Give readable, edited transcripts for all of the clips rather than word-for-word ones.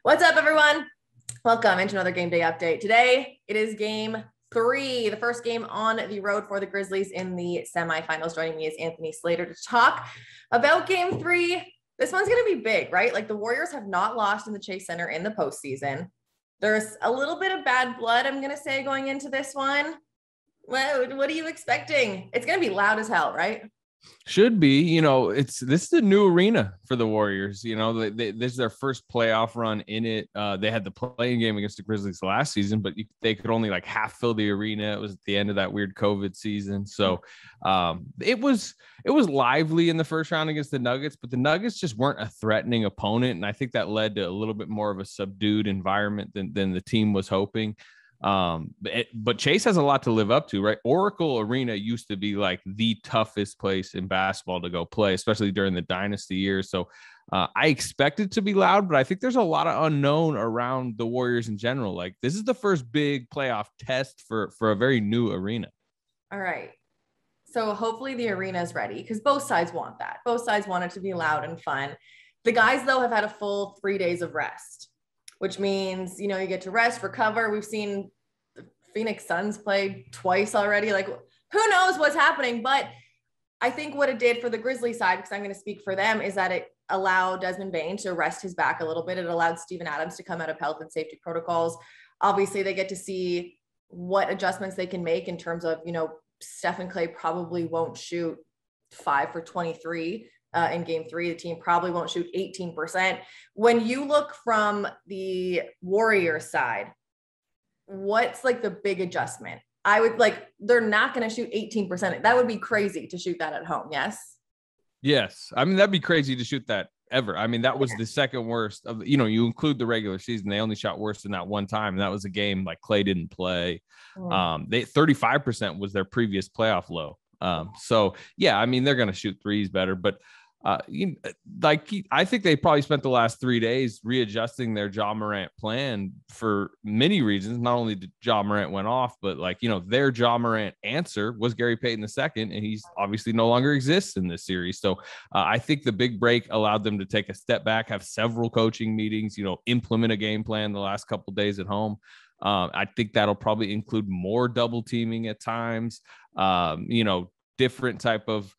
What's up, everyone? Welcome into another game day update. Today, it is game 3, the first game on the road for the Grizzlies in the semifinals. Joining me is Anthony Slater to talk about game 3. This one's going to be big, right? Like, the Warriors have not lost in the Chase Center in the postseason. There's a little bit of bad blood, I'm going to say, going into this one. What are you expecting? It's going to be loud as hell, right? Should be, this is a new arena for the Warriors. This is their first playoff run in it. They had the playing game against the Grizzlies last season, but they could only like half fill the arena. It was at the end of that weird COVID season. So it was lively in the first round against the Nuggets, but the Nuggets just weren't a threatening opponent. And I think that led to a little bit more of a subdued environment than the team was hoping. But Chase has a lot to live up to, right? Oracle Arena used to be like the toughest place in basketball to go play, especially during the dynasty years. So I expect it to be loud, but I think there's a lot of unknown around the Warriors in general. Like, this is the first big playoff test for a very new arena. All right. So hopefully the arena is ready, because both sides want that. Both sides want it to be loud and fun. The guys, though, have had a full 3 days of rest, which means, you get to rest, recover. We've seen the Phoenix Suns play twice already. Like, who knows what's happening? But I think what it did for the Grizzlies side, because I'm going to speak for them, is that it allowed Desmond Bane to rest his back a little bit. It allowed Steven Adams to come out of health and safety protocols. Obviously, they get to see what adjustments they can make in terms of, Stephen Clay probably won't shoot 5 for 23. In game 3, the team probably won't shoot 18%. When you look from the Warriors side, what's like the big adjustment? I would they're not going to shoot 18%. That would be crazy to shoot that at home. Yes. Yes. I mean, that'd be crazy to shoot that ever. I mean, that was the second worst of, you include the regular season. They only shot worse than that one time. And that was a game like Clay didn't play. 35% was their previous playoff low. So yeah, I mean, they're going to shoot threes better, but I think they probably spent the last 3 days readjusting their Ja Morant plan for many reasons. Not only did Ja Morant went off, but their Ja Morant answer was Gary Payton II, and he's obviously no longer exists in this series. So I think the big break allowed them to take a step back, have several coaching meetings, implement a game plan the last couple of days at home. I think that'll probably include more double teaming at times, different type of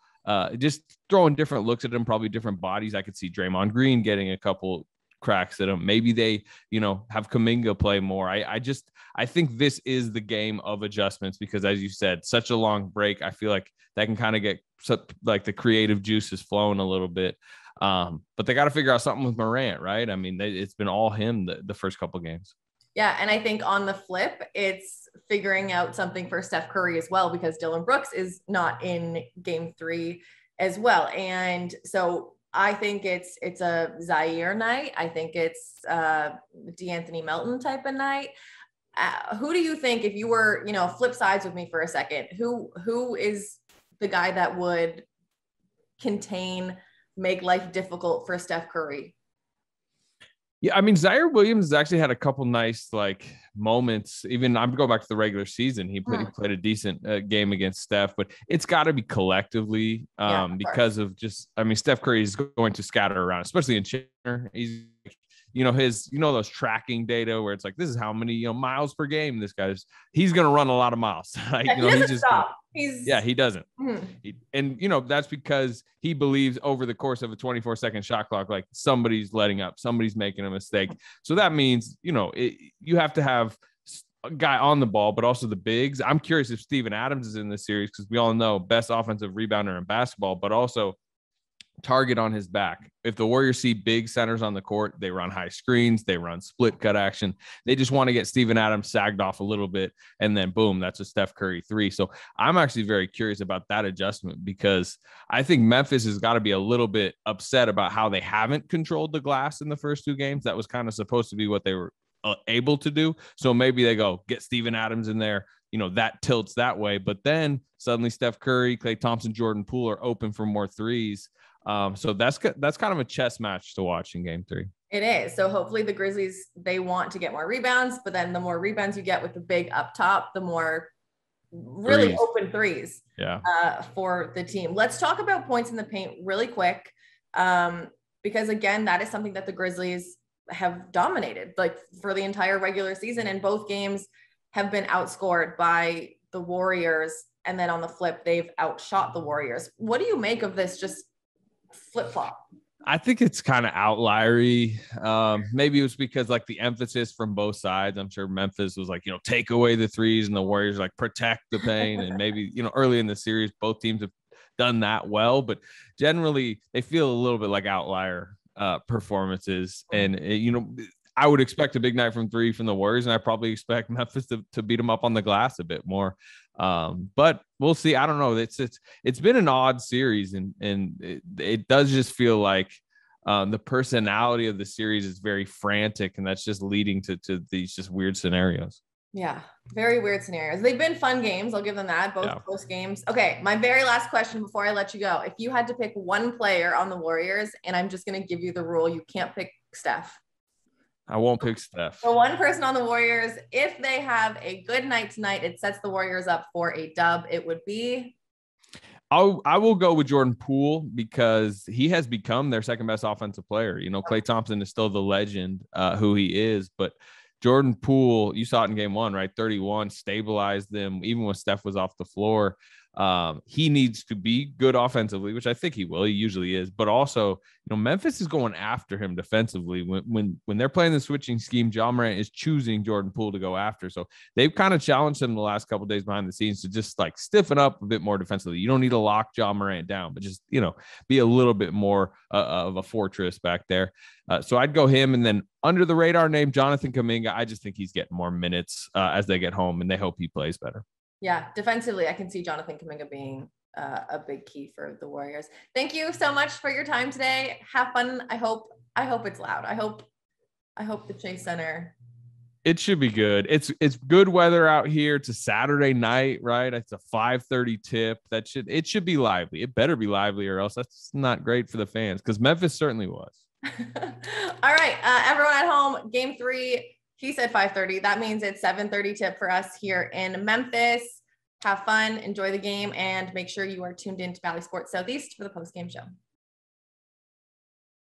just throwing different looks at them, probably different bodies. I could see Draymond Green getting a couple cracks at him. Maybe they, have Kuminga play more. I think this is the game of adjustments because, as you said, such a long break. I feel like that can kind of get the creative juices flowing a little bit. But they got to figure out something with Morant, right? I mean, it's been all him the first couple of games. Yeah, and I think on the flip, it's figuring out something for Steph Curry as well, because Dillon Brooks is not in game 3 as well. And so I think it's a Zaire night. I think it's D'Anthony Melton type of night. Who do you think, if you were, flip sides with me for a second, who is the guy that would make life difficult for Steph Curry? Yeah, I mean, Zaire Williams has actually had a couple nice moments. Even I'm going back to the regular season. He played a decent game against Steph, but it's got to be collectively because of just, I mean, Steph Curry is going to scatter around, especially in Chandler. He's, those tracking data where it's like, this is how many, miles per game this guy's, he's going to run a lot of miles. He doesn't stop. He doesn't. That's because he believes over the course of a 24-second shot clock, like somebody's letting up, somebody's making a mistake. So that means, you have to have a guy on the ball, but also the bigs. I'm curious if Steven Adams is in this series because we all know best offensive rebounder in basketball, but also target on his back. If the Warriors see big centers on the court, they run high screens, they run split cut action. They just want to get Steven Adams sagged off a little bit, and then boom, that's a Steph Curry 3. So I'm actually very curious about that adjustment because I think Memphis has got to be a little bit upset about how they haven't controlled the glass in the first 2 games. That was kind of supposed to be what they were able to do. So maybe they go get Steven Adams in there. That tilts that way. But then suddenly Steph Curry, Klay Thompson, Jordan Poole are open for more threes. So that's kind of a chess match to watch in game 3. It is. So hopefully the Grizzlies, they want to get more rebounds, but then the more rebounds you get with the big up top, the more really open threes for the team. Let's talk about points in the paint really quick. Because again, that is something that the Grizzlies have dominated like for the entire regular season, and both games have been outscored by the Warriors. And then on the flip, they've outshot the Warriors. What do you make of this just flip-flop? I think it's kind of outliery. Maybe it was because like the emphasis from both sides. I'm sure Memphis was like, take away the threes, and the Warriors like protect the paint. And maybe, early in the series, both teams have done that well, but generally they feel a little bit like outlier performances. And, I would expect a big night from three from the Warriors, and I probably expect Memphis to beat them up on the glass a bit more. But we'll see. I don't know. It's been an odd series, and it does just feel like the personality of the series is very frantic, and that's just leading to these just weird scenarios. Yeah, very weird scenarios. They've been fun games. I'll give them that. Both close games. Okay, my very last question before I let you go. If you had to pick one player on the Warriors, and I'm just going to give you the rule, you can't pick Steph. I won't pick Steph. So one person on the Warriors, if they have a good night tonight, it sets the Warriors up for a dub. It would be? I will go with Jordan Poole, because he has become their second best offensive player. Klay Thompson is still the legend who he is, but Jordan Poole, you saw it in game one, right? 31, stabilized them even when Steph was off the floor. He needs to be good offensively, which I think he will. He usually is. But also, Memphis is going after him defensively. When they're playing the switching scheme, Ja Morant is choosing Jordan Poole to go after. So they've kind of challenged him the last couple of days behind the scenes to just like stiffen up a bit more defensively. You don't need to lock Ja Morant down, but just, be a little bit more of a fortress back there. So I'd go him. And then under the radar name, Jonathan Kuminga. I just think he's getting more minutes as they get home, and they hope he plays better. Yeah, defensively, I can see Jonathan Kuminga being a big key for the Warriors. Thank you so much for your time today. Have fun. I hope it's loud. I hope the Chase Center. It should be good. It's good weather out here. It's a Saturday night, right? It's a 5:30 tip. It should be lively. It better be lively, or else that's not great for the fans, because Memphis certainly was. All right, everyone at home, game 3. He said 5:30. That means it's 7:30 tip for us here in Memphis. Have fun, enjoy the game, and make sure you are tuned in to Valley Sports Southeast for the post-game show.